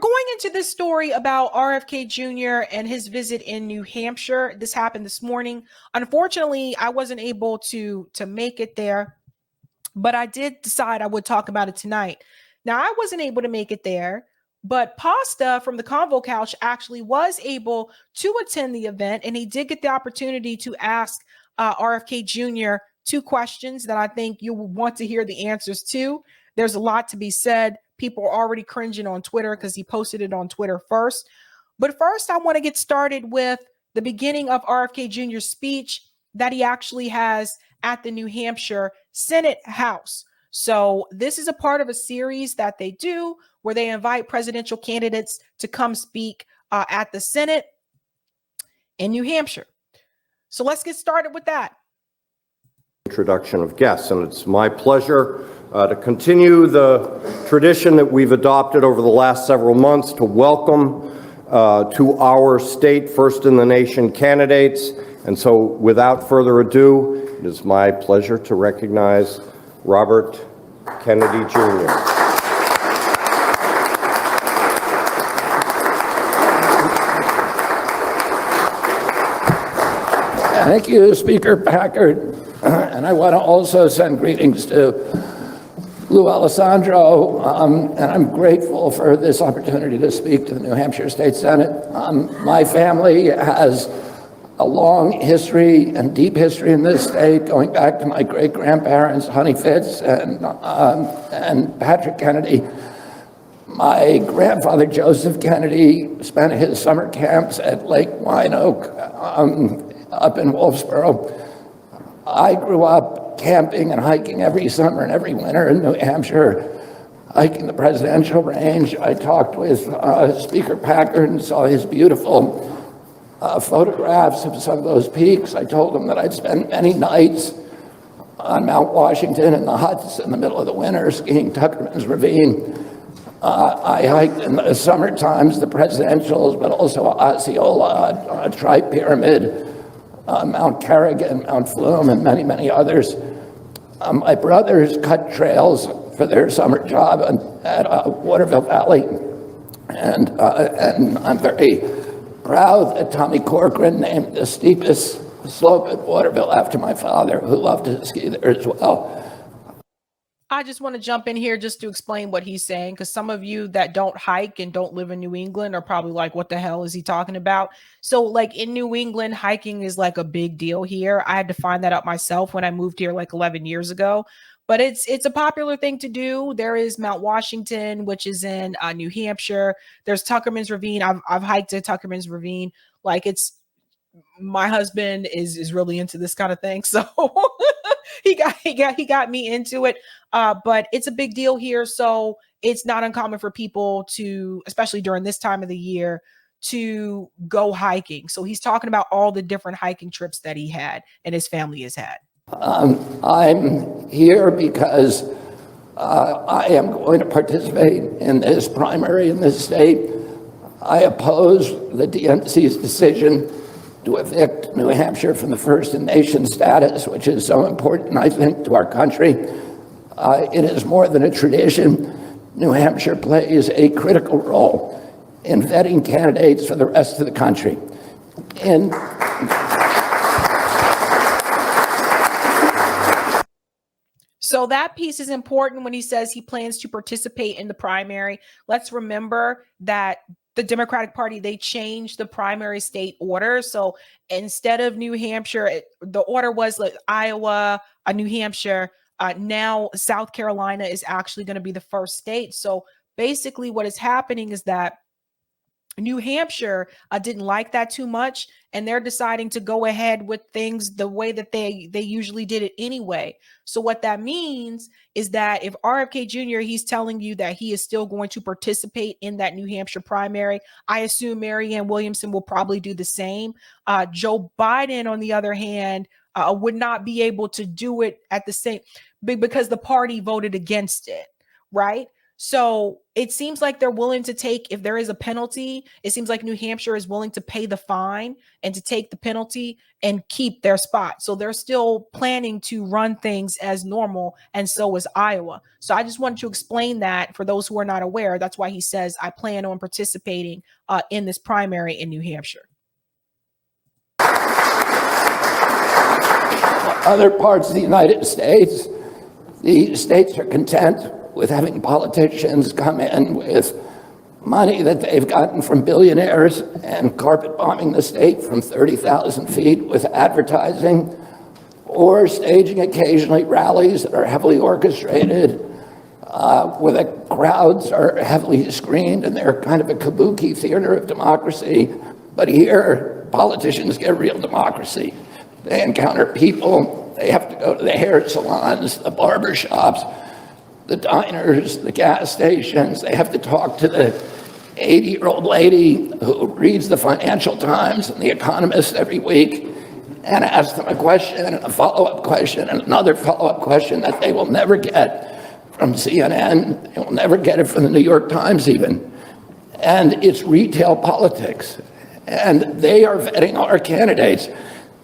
going into this story about RFK Jr. and his visit in New Hampshire. This happened this morning. Unfortunately, I wasn't able to make it there, but I did decide I would talk about it tonight. Now, I wasn't able to make it there, but Pasta from the Convo Couch actually was able to attend the event, and he did get the opportunity to ask RFK Jr. two questions that I think you will want to hear the answers to. There's a lot to be said. People are already cringing on Twitter because he posted it on Twitter first. But first, I want to get started with the beginning of RFK Jr.'s speech that he actually has at the New Hampshire Senate House. So this is a part of a series that they do where they invite presidential candidates to come speak at the Senate in New Hampshire. So let's get started with that. Introduction of guests, and it's my pleasure to continue the tradition that we've adopted over the last several months to welcome to our state first in the nation candidates. And so without further ado, it is my pleasure to recognize Robert Kennedy Jr. Thank you, Speaker Packard. And I want to also send greetings to Lou Alessandro, and I'm grateful for this opportunity to speak to the New Hampshire State Senate. My family has a long history and deep history in this state, going back to my great-grandparents, Honey Fitz and Patrick Kennedy. My grandfather, Joseph Kennedy, spent his summer camps at Lake Wine Oak up in Wolfsboro. I grew up camping and hiking every summer and every winter in New Hampshire, hiking the presidential range. I talked with Speaker Packard and saw his beautiful photographs of some of those peaks. I told him that I'd spent many nights on Mount Washington in the huts in the middle of the winter skiing Tuckerman's Ravine. I hiked in the summer times the presidentials, but also Osceola, Tri-Pyramid, Mount Carrigan, Mount Flume, and many, many others. My brothers cut trails for their summer job at Waterville Valley, and I'm very proud that Tommy Corcoran named the steepest slope at Waterville after my father, who loved to ski there as well. I just want to jump in here just to explain what he's saying, because some of you that don't hike and don't live in New England are probably like, what the hell is he talking about? So like in New England, hiking is like a big deal here. I had to find that out myself when I moved here like 11 years ago. But it's a popular thing to do. There is Mount Washington, which is in New Hampshire. There's Tuckerman's Ravine. I've hiked at Tuckerman's Ravine. Like my husband is really into this kind of thing. So he got me into it. But it's a big deal here. So it's not uncommon for people to, especially during this time of the year, to go hiking. So he's talking about all the different hiking trips that he had and his family has had. I'm here because I am going to participate in this primary in this state. I oppose the DNC's decision to evict New Hampshire from the first in nation status, which is so important, I think, to our country. It is more than a tradition. New Hampshire plays a critical role in vetting candidates for the rest of the country. So that piece is important when he says he plans to participate in the primary. Let's remember that the Democratic Party, they changed the primary state order. So instead of New Hampshire, the order was like Iowa, New Hampshire. Now South Carolina is actually going to be the first state. So basically what is happening is that New Hampshire didn't like that too much, and they're deciding to go ahead with things the way that they usually did it anyway. So what that means is that if RFK Jr., he's telling you that he is still going to participate in that New Hampshire primary, I assume Marianne Williamson will probably do the same. Joe Biden, on the other hand, would not be able to do it at the same because the party voted against it, right? So it seems like they're willing to take, if there is a penalty, it seems like New Hampshire is willing to pay the fine and to take the penalty and keep their spot. So they're still planning to run things as normal, and so is Iowa. So I just wanted to explain that for those who are not aware. That's why he says, I plan on participating in this primary in New Hampshire. Other parts of the United States, the states are content with having politicians come in with money that they've gotten from billionaires and carpet bombing the state from 30,000 feet with advertising, or staging occasionally rallies that are heavily orchestrated, where the crowds are heavily screened and they're kind of a kabuki theater of democracy. But here, politicians get real democracy. They encounter people, they have to go to the hair salons, the barber shops, the diners, the gas stations. They have to talk to the 80-year-old lady who reads the Financial Times and The Economist every week and ask them a question and a follow-up question and another follow-up question that they will never get from CNN. They will never get it from the New York Times even. And it's retail politics. And they are vetting our candidates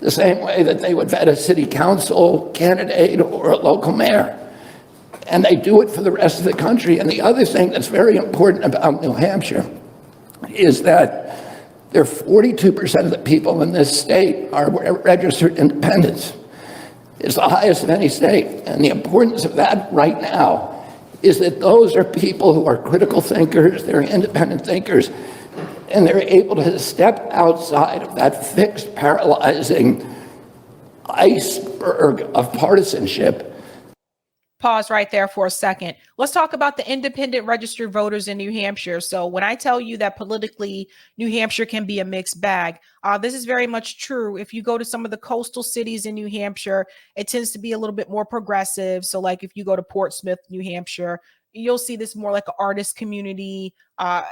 the same way that they would vet a city council candidate or a local mayor. And they do it for the rest of the country. And the other thing that's very important about New Hampshire is that 42% of the people in this state are registered independents. It's the highest of any state. And the importance of that right now is that those are people who are critical thinkers, they're independent thinkers, and they're able to step outside of that fixed, paralyzing iceberg of partisanship. Pause right there for a second. Let's talk about the independent registered voters in New Hampshire. So when I tell you that politically New Hampshire can be a mixed bag, this is very much true. If you go to some of the coastal cities in New Hampshire, it tends to be a little bit more progressive. So like if you go to Portsmouth, New Hampshire, you'll see this more like an artist community.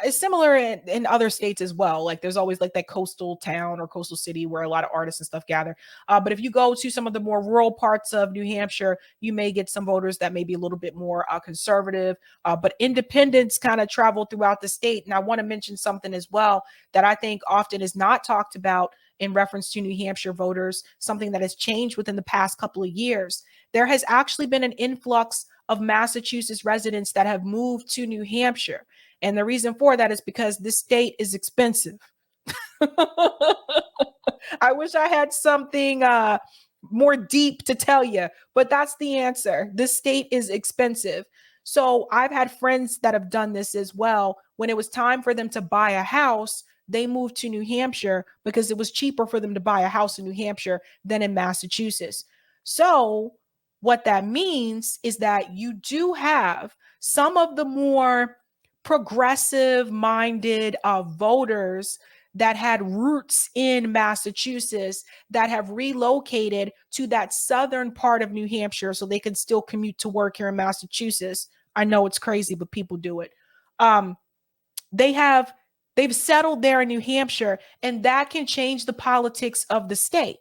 It's similar in other states as well. Like there's always like that coastal town or coastal city where a lot of artists and stuff gather. But if you go to some of the more rural parts of New Hampshire, you may get some voters that may be a little bit more conservative. But independents kind of travel throughout the state. And I want to mention something as well that I think often is not talked about in reference to New Hampshire voters, something that has changed within the past couple of years. There has actually been an influx of Massachusetts residents that have moved to New Hampshire. And the reason for that is because this state is expensive. I wish I had something more deep to tell you, but that's the answer. This state is expensive. So I've had friends that have done this as well. When it was time for them to buy a house, they moved to New Hampshire because it was cheaper for them to buy a house in New Hampshire than in Massachusetts. So what that means is that you do have some of the more progressive minded voters that had roots in Massachusetts that have relocated to that southern part of New Hampshire so they can still commute to work here in Massachusetts. I know it's crazy, but people do it. They've settled there in New Hampshire, and that can change the politics of the state.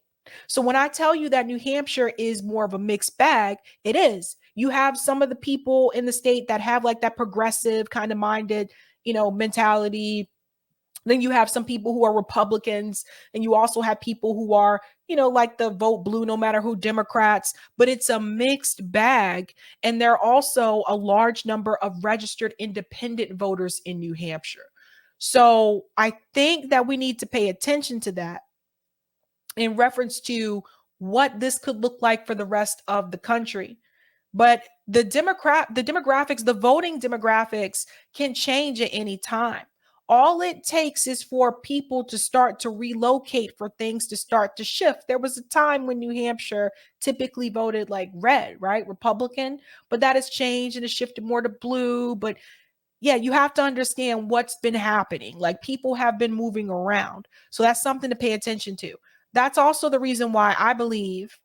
So when I tell you that New Hampshire is more of a mixed bag, it is. You have some of the people in the state that have like that progressive kind of minded, mentality. Then you have some people who are Republicans, and you also have people who are, like the vote blue, no matter who, Democrats, but it's a mixed bag. And there are also a large number of registered independent voters in New Hampshire. So I think that we need to pay attention to that in reference to what this could look like for the rest of the country. But the demographics, the voting demographics can change at any time. All it takes is for people to start to relocate, for things to start to shift. There was a time when New Hampshire typically voted like red, right? Republican, but that has changed and has shifted more to blue. But yeah, you have to understand what's been happening. Like people have been moving around. So that's something to pay attention to. That's also the reason why I believe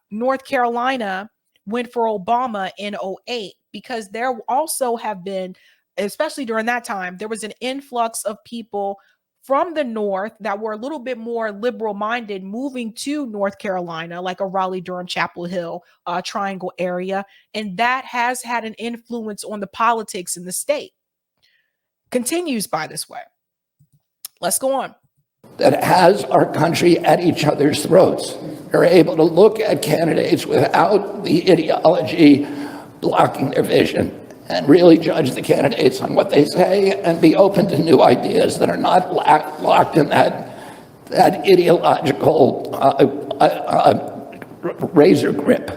North Carolina went for Obama in 2008, because there also have been, especially during that time, there was an influx of people from the North that were a little bit more liberal minded moving to North Carolina, like a Raleigh, Durham, Chapel Hill, Triangle area. And that has had an influence on the politics in the state. Continues by this way. Let's go on. That has our country at each other's throats. They're able to look at candidates without the ideology blocking their vision and really judge the candidates on what they say and be open to new ideas that are not locked in that ideological razor grip.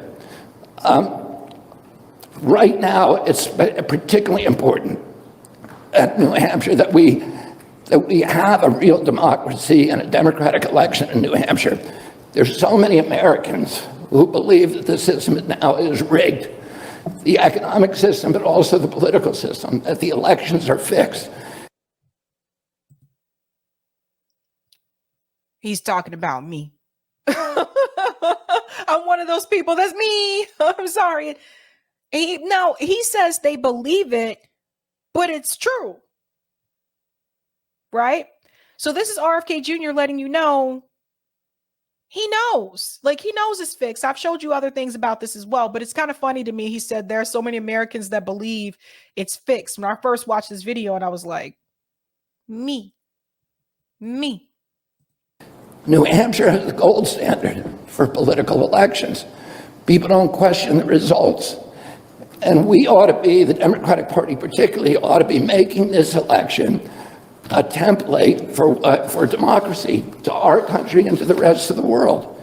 Right now, it's particularly important at New Hampshire that we have a real democracy and a democratic election in New Hampshire. There's so many Americans who believe that the system now is rigged, the economic system, but also the political system, that the elections are fixed. He's talking about me. I'm one of those people. That's me. I'm sorry. He says they believe it, but it's true. Right? So this is RFK Jr. letting you know he knows. Like, he knows it's fixed. I've showed you other things about this as well, but it's kind of funny to me. He said there are so many Americans that believe it's fixed. When I first watched this video, and I was like, me. New Hampshire has the gold standard for political elections. People don't question the results. And we ought to be, the Democratic Party particularly, ought to be making this election a template for democracy to our country and to the rest of the world,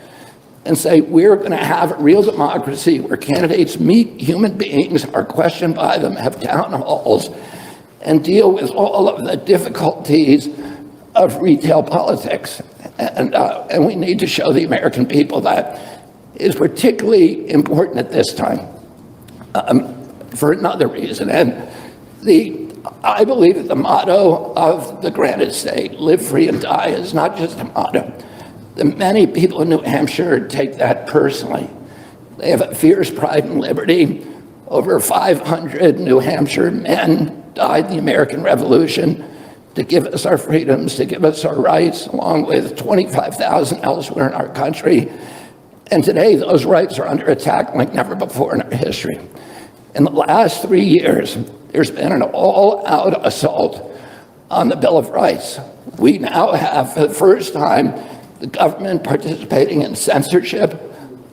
and say we're going to have a real democracy where candidates meet human beings, are questioned by them, have town halls, and deal with all of the difficulties of retail politics. And we need to show the American people that is particularly important at this time for another reason. And I believe that the motto of the granite state, live free and die, is not just a motto. The many people in New Hampshire take that personally. They have a fierce pride and liberty. Over 500 New Hampshire men died in the American Revolution to give us our freedoms, to give us our rights, along with 25,000 elsewhere in our country. And today, those rights are under attack like never before in our history. In the last 3 years, there's been an all-out assault on the Bill of Rights. We now have, for the first time, the government participating in censorship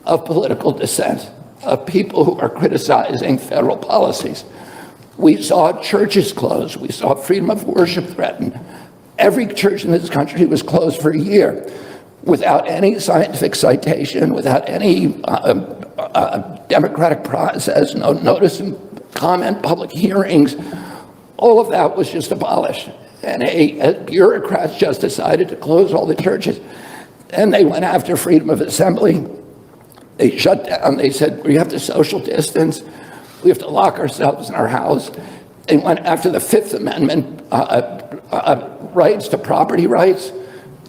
of political dissent, of people who are criticizing federal policies. We saw churches closed. We saw freedom of worship threatened. Every church in this country was closed for a year without any scientific citation, without any democratic process, no notice and comment, public hearings. All of that was just abolished. And bureaucrats just decided to close all the churches. And they went after freedom of assembly. They shut down. They said, we have to social distance. We have to lock ourselves in our house. They went after the Fifth Amendment rights to property rights.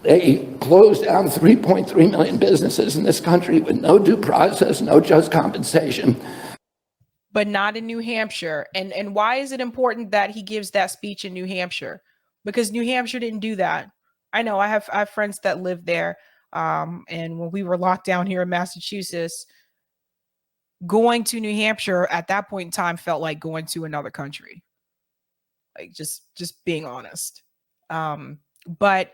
They closed down 3.3 million businesses in this country with no due process, no just compensation. But not in New Hampshire. And why is it important that he gives that speech in New Hampshire? Because New Hampshire didn't do that. I know I have friends that live there. And when we were locked down here in Massachusetts, going to New Hampshire at that point in time felt like going to another country. Like just being honest. But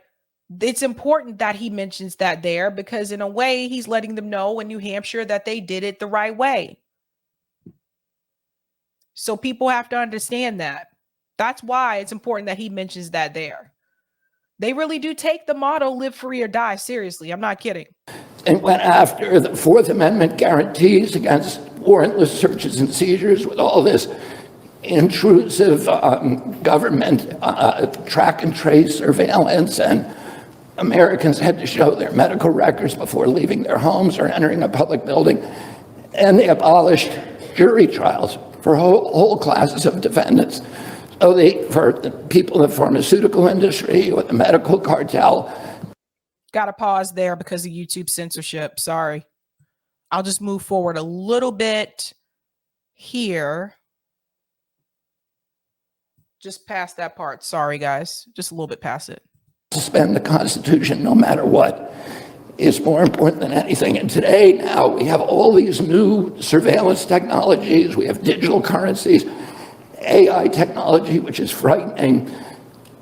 it's important that he mentions that there, because in a way he's letting them know in New Hampshire that they did it the right way. So people have to understand that. That's why it's important that he mentions that there. They really do take the motto, live free or die, seriously. I'm not kidding. And went after the Fourth Amendment guarantees against warrantless searches and seizures with all this intrusive government track and trace surveillance, and Americans had to show their medical records before leaving their homes or entering a public building. And they abolished jury trials for whole classes of defendants. So for the people in the pharmaceutical industry or the medical cartel. Got to pause there because of YouTube censorship. Sorry. I'll just move forward a little bit here. Just past that part. Sorry, guys. Just a little bit past it. suspend the Constitution no matter what is more important than anything. And today, now, we have all these new surveillance technologies. We have digital currencies, AI technology, which is frightening,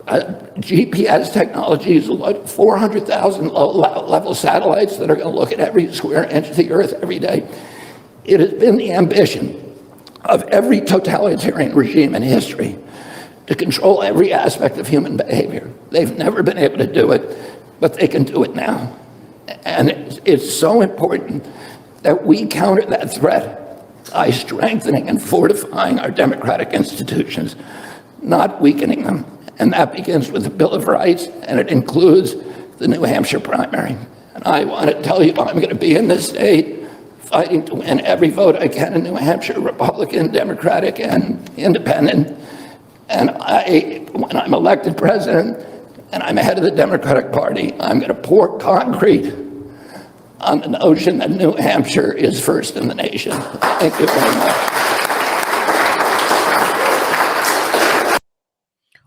GPS technologies, 400,000 low-level satellites that are going to look at every square inch of the Earth every day. It has been the ambition of every totalitarian regime in history to control every aspect of human behavior. They've never been able to do it, but they can do it now. And it's so important that we counter that threat by strengthening and fortifying our democratic institutions, not weakening them. And that begins with the Bill of Rights, and it includes the New Hampshire primary. And I want to tell you, I'm going to be in this state fighting to win every vote I can in New Hampshire, Republican, Democratic, and Independent. And when I'm elected president and I'm head of the Democratic Party, I'm going to pour concrete on the notion that New Hampshire is first in the nation. Thank you very much.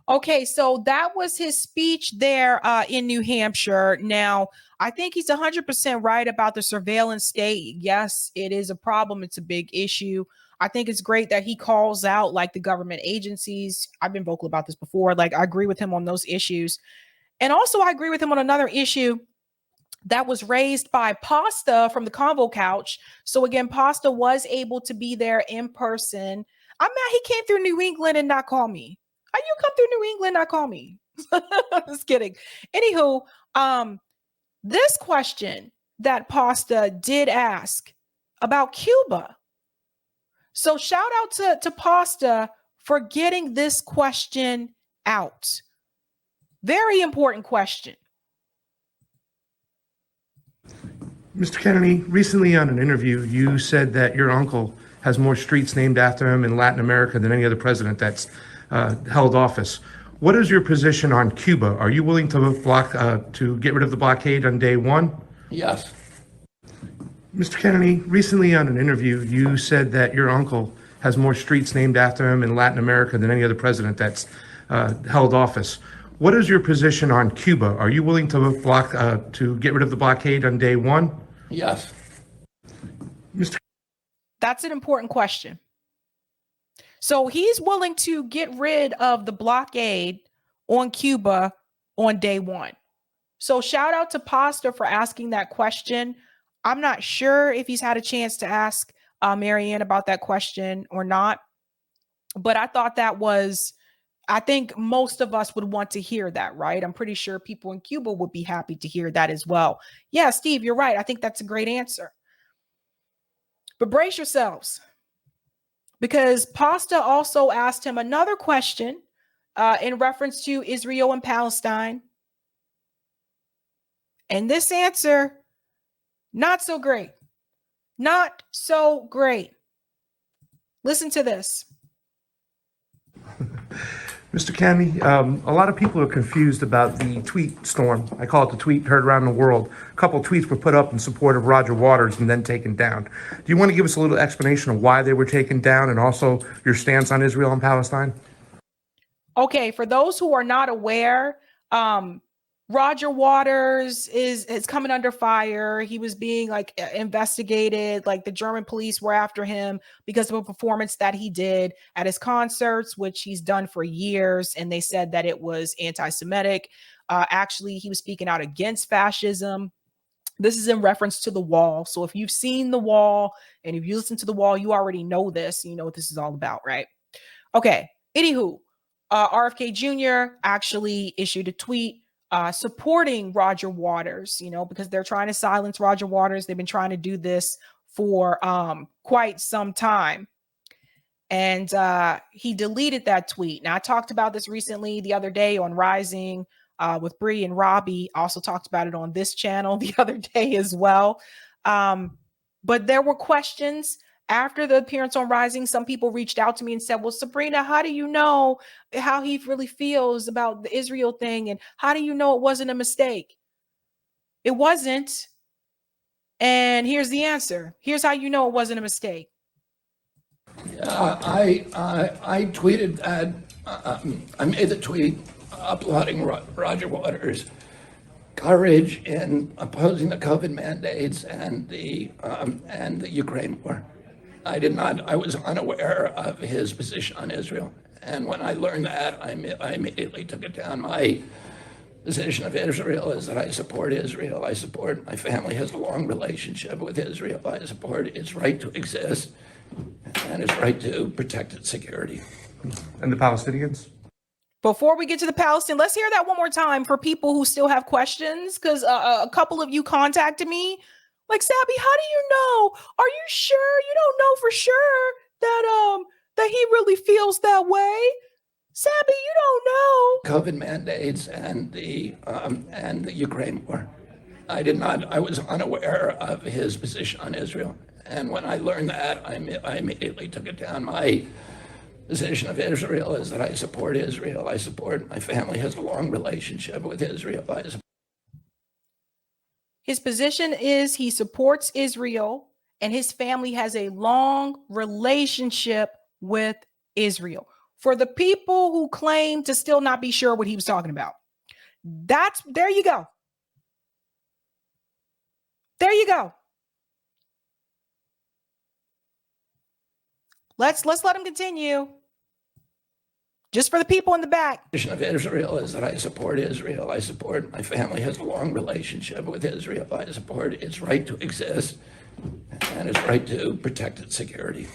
Okay, so that was his speech there in New Hampshire. Now, I think he's 100% right about the surveillance state. Yes, it is a problem. It's a big issue. I think it's great that he calls out like the government agencies. I've been vocal about this before. Like, I agree with him on those issues. And also, I agree with him on another issue that was raised by Pasta from the Convo Couch. So again, Pasta was able to be there in person. I'm mad he came through New England and not call me. How you come through New England, not call me? Just kidding. Anywho, this question that Pasta did ask about Cuba. So shout out to Pasta for getting this question out. Very important question. Mr. Kennedy, recently on an interview, you said that your uncle has more streets named after him in Latin America than any other president that's held office. What is your position on Cuba? Are you willing to get rid of the blockade on day one? Yes. Mr. Kennedy, recently on an interview, you said that your uncle has more streets named after him in Latin America than any other president that's held office. What is your position on Cuba? Are you willing to get rid of the blockade on day one? Yes. That's an important question. So he's willing to get rid of the blockade on Cuba on day one. So shout out to Pasta for asking that question. I'm not sure if he's had a chance to ask Marianne about that question or not, but I thought that was, I think most of us would want to hear that, right? I'm pretty sure people in Cuba would be happy to hear that as well. Yeah, Steve, you're right. I think that's a great answer. But brace yourselves, because Pasta also asked him another question in reference to Israel and Palestine. And this answer, not so great. Not so great. Listen to this. Mr. Kennedy, a lot of people are confused about the tweet storm. I call it the tweet heard around the world. A couple of tweets were put up in support of Roger Waters and then taken down. Do you want to give us a little explanation of why they were taken down and also your stance on Israel and Palestine? Okay, for those who are not aware, Roger Waters is coming under fire. He was being investigated. Like the German police were after him because of a performance that he did at his concerts, which he's done for years. And they said that it was anti-Semitic. Actually, he was speaking out against fascism. This is in reference to The Wall. So if you've seen The Wall and if you listen to The Wall, you already know this. You know what this is all about, right? Okay. Anywho, RFK Jr. actually issued a tweet supporting Roger Waters, because they're trying to silence Roger Waters. They've been trying to do this for quite some time. And he deleted that tweet. Now, I talked about this recently the other day on Rising with Bree and Robbie. Also talked about it on this channel the other day as well. But there were questions after the appearance on Rising. Some people reached out to me and said, well, Sabrina, how do you know how he really feels about the Israel thing? And how do you know it wasn't a mistake? It wasn't. And here's the answer. Here's how you know it wasn't a mistake. I tweeted that. I made the tweet. applauding Roger Waters' courage in opposing the COVID mandates and the Ukraine war. I was unaware of his position on Israel. And when I learned that, I immediately took it down. My position of Israel is that I support Israel. My family has a long relationship with Israel. I support its right to exist and its right to protect its security. And the Palestinians? Before we get to the Palestine, let's hear that one more time for people who still have questions, because a couple of you contacted me like, Sabby, how do you know? Are you sure? You don't know for sure that he really feels that way? Sabby, you don't know. COVID mandates and the Ukraine war. I was unaware of his position on Israel. And when I learned that, I immediately took it down. My position of Israel is that I support Israel. My family has a long relationship with Israel. His position is he supports Israel, and his family has a long relationship with Israel. For the people who claim to still not be sure what he was talking about, there you go. There you go. Let's let him continue. Just for the people in the back. The position of Israel is that I support Israel. My family has a long relationship with Israel. I support its right to exist and its right to protect its security.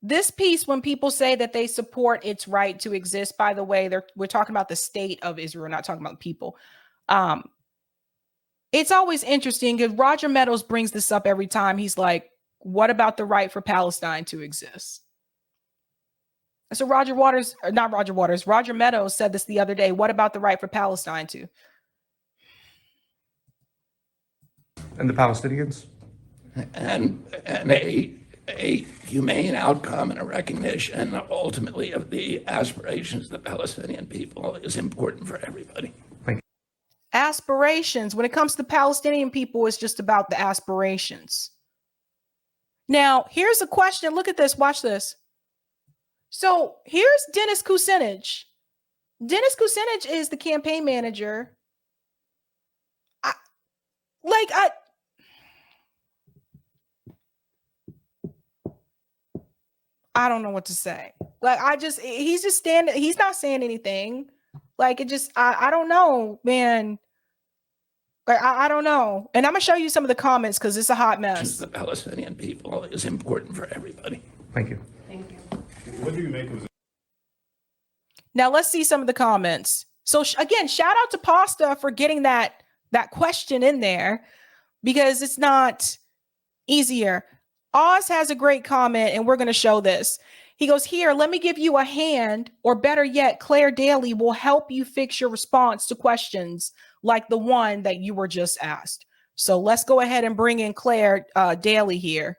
This piece, when people say that they support its right to exist, by the way, we're talking about the state of Israel, not talking about the people. It's always interesting because Roger Meadows brings this up every time. He's like, what about the right for Palestine to exist? So Roger Meadows said this the other day. What about the right for Palestine to? And the Palestinians? And a humane outcome and a recognition ultimately of the aspirations of the Palestinian people is important for everybody. Thank you. Aspirations. When it comes to the Palestinian people, it's just about the aspirations. Now, here's a question. Look at this. Watch this. So here's Dennis Kucinich. Dennis Kucinich is the campaign manager. I don't know what to say. He's just standing. He's not saying anything. I don't know, man. I don't know. And I'm going to show you some of the comments because it's a hot mess. The Palestinian people is important for everybody. Thank you. Thank you. What do you make of it? Now let's see some of the comments. So again, shout out to Pasta for getting that question in there because it's not easier. Oz has a great comment and we're going to show this. He goes, here, let me give you a hand, or better yet, Claire Daly will help you fix your response to questions like the one that you were just asked. So let's go ahead and bring in Claire Daly here.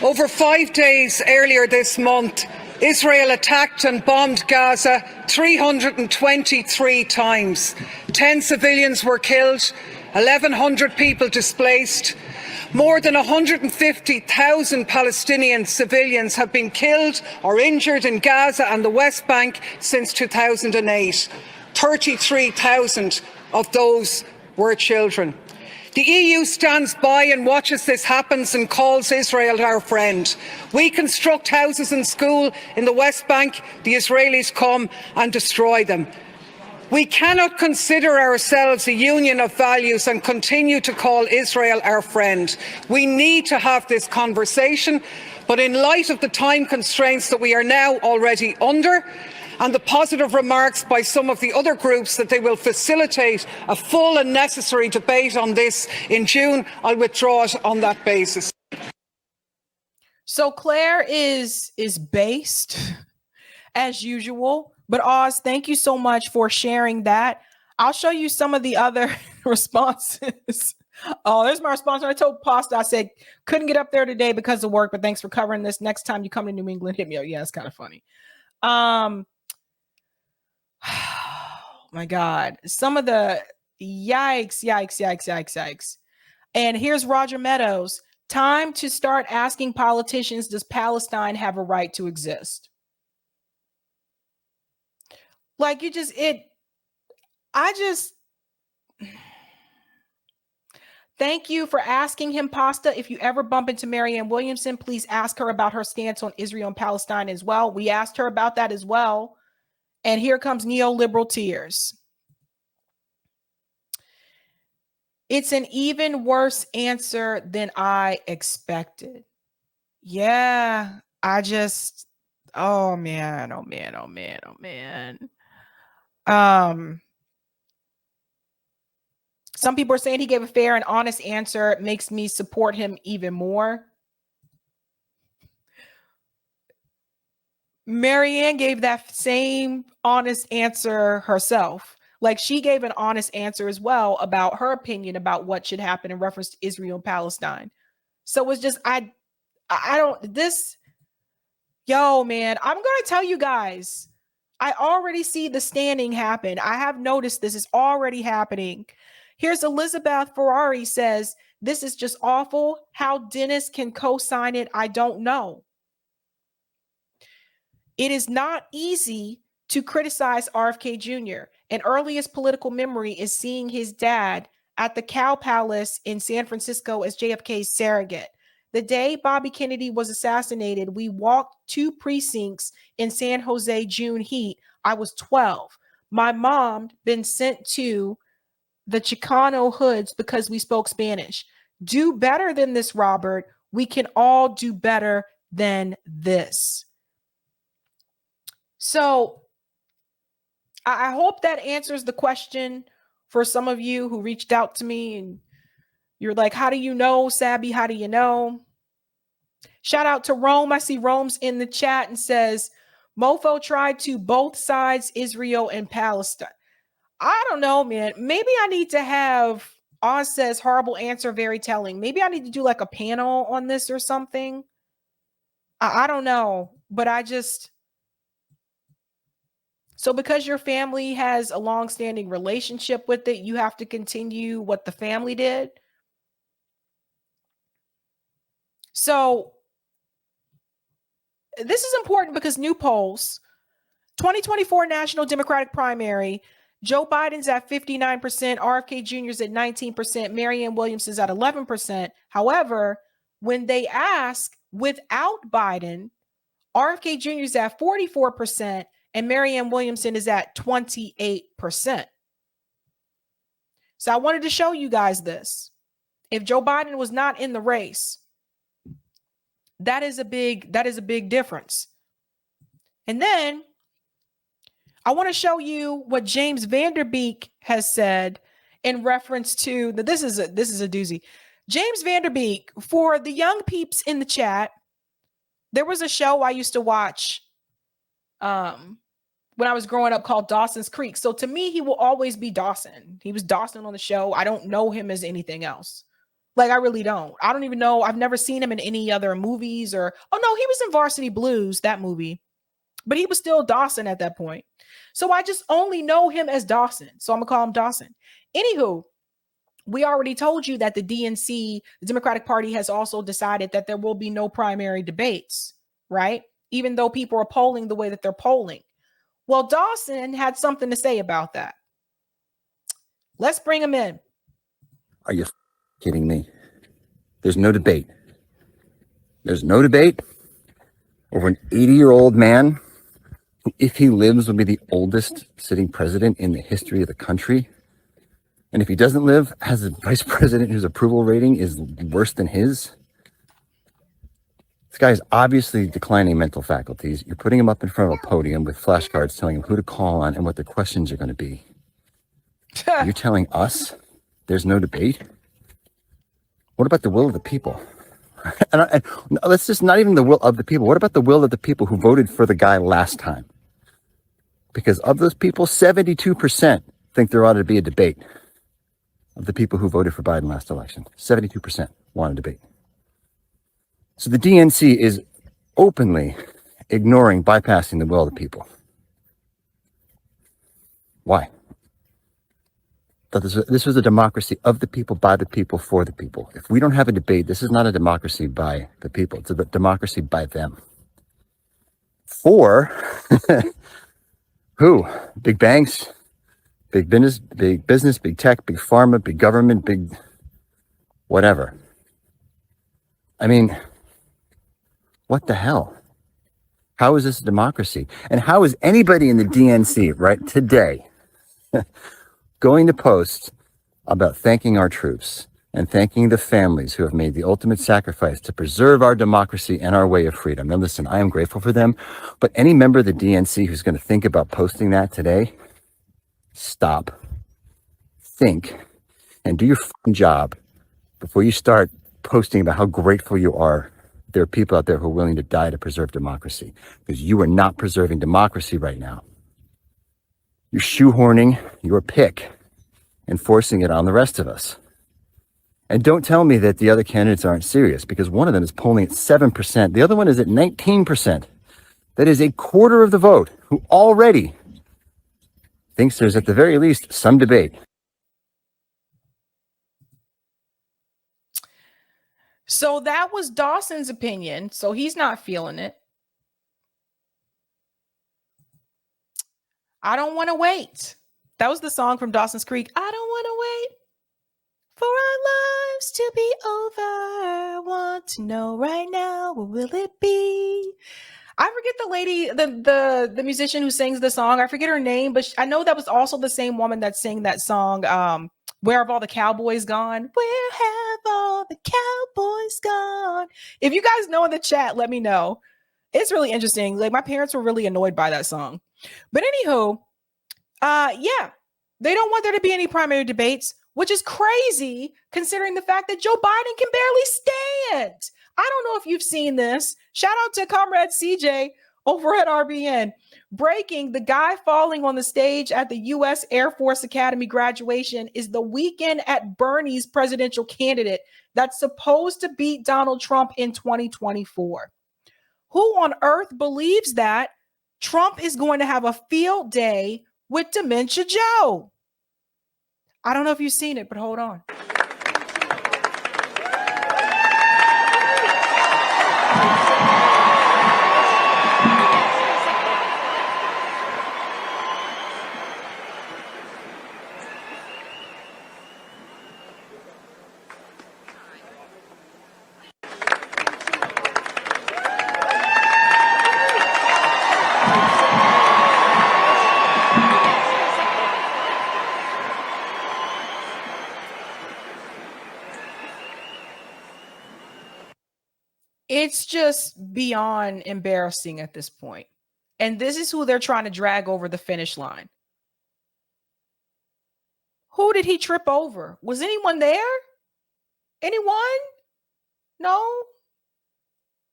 Over 5 days earlier this month, Israel attacked and bombed Gaza 323 times. 10 civilians were killed, 1,100 people displaced. More than 150,000 Palestinian civilians have been killed or injured in Gaza and the West Bank since 2008. 33,000 of those were children. The EU stands by and watches this happen and calls Israel our friend. We construct houses and schools in the West Bank. The Israelis come and destroy them. We cannot consider ourselves a union of values and continue to call Israel our friend. We need to have this conversation, but in light of the time constraints that we are now already under, and the positive remarks by some of the other groups that they will facilitate a full and necessary debate on this in June, I'll withdraw it on that basis. So Claire is based as usual. But Oz, thank you so much for sharing that. I'll show you some of the other responses. Oh, there's my response. When I told Pasta, I said, couldn't get up there today because of work, but thanks for covering this. Next time you come to New England, hit me up. Yeah, it's kind of funny. Oh my God. Some of the yikes. And here's Roger Meadows. Time to start asking politicians, does Palestine have a right to exist? Like you just, I just, thank you for asking him, Pasta. If you ever bump into Marianne Williamson, please ask her about her stance on Israel and Palestine as well. We asked her about that as well. And here comes neoliberal tears. It's an even worse answer than I expected. Yeah, I just, oh man, oh man, oh man, oh man. Some people are saying he gave a fair and honest answer. It makes me support him even more. Marianne gave that same honest answer herself. Like she gave an honest answer as well about her opinion about what should happen in reference to Israel and Palestine. So it's just, I don't, this, yo, man, I'm going to tell you guys, I already see the standing happen. I have noticed this is already happening. Here's Elizabeth Ferrari says, this is just awful. How Dennis can co-sign it, I don't know. It is not easy to criticize RFK Jr. An earliest political memory is seeing his dad at the Cow Palace in San Francisco as JFK's surrogate. The day Bobby Kennedy was assassinated, we walked 2 precincts in San Jose June heat. I was 12. My mom been sent to the Chicano hoods because we spoke Spanish. Do better than this, Robert. We can all do better than this. So I hope that answers the question for some of you who reached out to me and you're like, how do you know, Sabby? How do you know? Shout out to Rome. I see Rome's in the chat and says, Mofo tried to both sides, Israel and Palestine. I don't know, man. Maybe I need to have, Oz says, horrible answer, very telling. Maybe I need to do like a panel on this or something. I don't know, but I just... So because your family has a long-standing relationship with it, you have to continue what the family did. So this is important because new polls, 2024 National Democratic Primary, Joe Biden's at 59%, RFK Jr.'s at 19%, Marianne Williamson's at 11%. However, when they ask without Biden, RFK Jr. is at 44%, and Marianne Williamson is at 28%. So I wanted to show you guys this. If Joe Biden was not in the race, that is a big difference. And then I want to show you what James Vanderbeek has said in reference to this is a doozy. James Vanderbeek, for the young peeps in the chat, there was a show I used to watch when I was growing up called Dawson's Creek. So to me, he will always be Dawson. He was Dawson on the show. I don't know him as anything else. Like, I really don't. I don't even know. I've never seen him in any other movies or, oh no, he was in Varsity Blues, that movie. But he was still Dawson at that point. So I just only know him as Dawson. So I'm going to call him Dawson. Anywho, we already told you that the DNC, the Democratic Party, has also decided that there will be no primary debates, right? Even though people are polling the way that they're polling. Well, Dawson had something to say about that. Let's bring him in. Are you kidding me? There's no debate. There's no debate over an 80-year-old man who, if he lives, will be the oldest sitting president in the history of the country. And if he doesn't live, has a vice president whose approval rating is worse than his. This guy is obviously declining mental faculties. You're putting him up in front of a podium with flashcards telling him who to call on and what the questions are going to be. You're telling us there's no debate? What about the will of the people? And let's just not even the will of the people. What about the will of the people who voted for the guy last time? Because of those people, 72% think there ought to be a debate. Of the people who voted for Biden last election, 72% want a debate. So the DNC is openly ignoring, bypassing the will of the people. Why? This was a democracy of the people, by the people, for the people. If we don't have a debate, this is not a democracy by the people. It's a democracy by them. For Who? Big banks, big business, big tech, big pharma, big government, big whatever. I mean, what the hell? How is this a democracy? And how is anybody in the DNC right today going to post about thanking our troops and thanking the families who have made the ultimate sacrifice to preserve our democracy and our way of freedom? And listen, I am grateful for them, but any member of the DNC who's going to think about posting that today, stop, think, and do your fucking job before you start posting about how grateful you are. There are people out there who are willing to die to preserve democracy, because you are not preserving democracy right now. You're shoehorning your pick and forcing it on the rest of us. And don't tell me that the other candidates aren't serious, because one of them is polling at 7%. The other one is at 19%. That is a quarter of the vote who already thinks there's at the very least some debate. So that was Dawson's opinion. So he's not feeling it. I don't want to wait. That was the song from Dawson's Creek. I don't want to wait for our lives to be over. I want to know right now, what will it be? I forget the lady, the musician who sings the song. I forget her name, but I know that was also the same woman that sang that song, Where Have All the Cowboys Gone? Where have all the cowboys gone? If you guys know in the chat, let me know. It's really interesting. Like, my parents were really annoyed by that song. But anywho, yeah, they don't want there to be any primary debates, which is crazy considering the fact that Joe Biden can barely stand. I don't know if you've seen this. Shout out to Comrade CJ over at RBN. Breaking: the guy falling on the stage at the U.S. Air Force Academy graduation is the weekend at Bernie's presidential candidate that's supposed to beat Donald Trump in 2024. Who on earth believes that Trump is going to have a field day with Dementia Joe? I don't know if you've seen it, but hold on. It's just beyond embarrassing at this point. And this is who they're trying to drag over the finish line. Who did he trip over? Was anyone there? Anyone? No?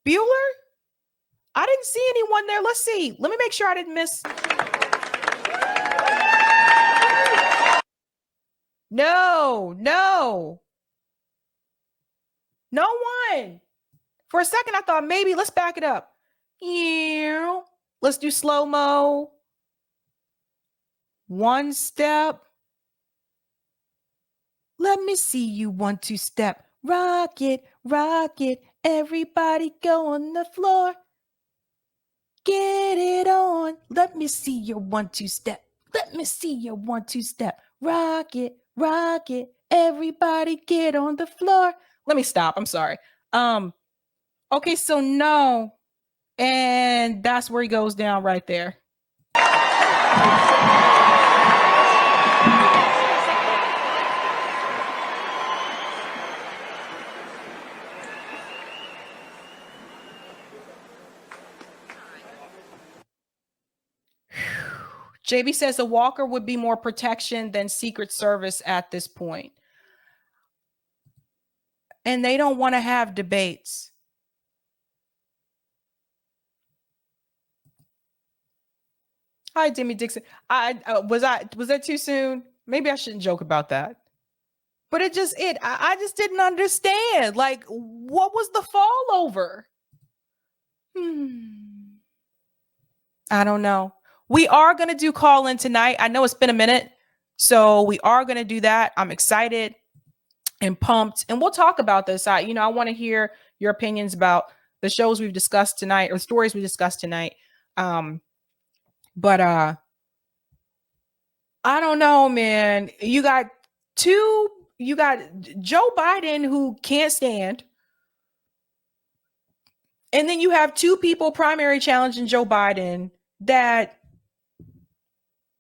Bueller? I didn't see anyone there. Let's see. Let me make sure I didn't miss. No. No one. For a second, I thought maybe let's back it up. Let's do slow-mo. One step. Let me see you 1, 2 step. Rock it, rock it. Everybody go on the floor. Get it on. Let me see your 1, 2 step. Let me see your 1, 2 step. Rock it, rock it. Everybody get on the floor. Let me stop. I'm sorry. Okay, so no. And that's where he goes down right there. JB says a walker would be more protection than Secret Service at this point. And they don't want to have debates. Hi, Demi Dixon. Was that too soon? Maybe I shouldn't joke about that. But I just didn't understand. Like, what was the fall over? I don't know. We are going to do call in tonight. I know it's been a minute, so we are going to do that. I'm excited and pumped, and we'll talk about this. I want to hear your opinions about the shows we've discussed tonight or stories we discussed tonight. But I don't know, man. You got Joe Biden who can't stand. And then you have two people primary challenging Joe Biden that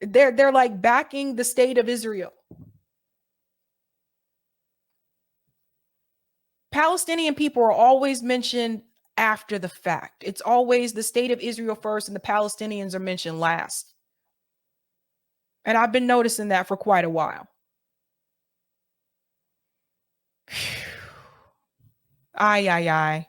they're like backing the state of Israel. Palestinian people are always mentioned after the fact. It's always the state of Israel first and the Palestinians are mentioned last. And I've been noticing that for quite a while. Ay, ay, ay.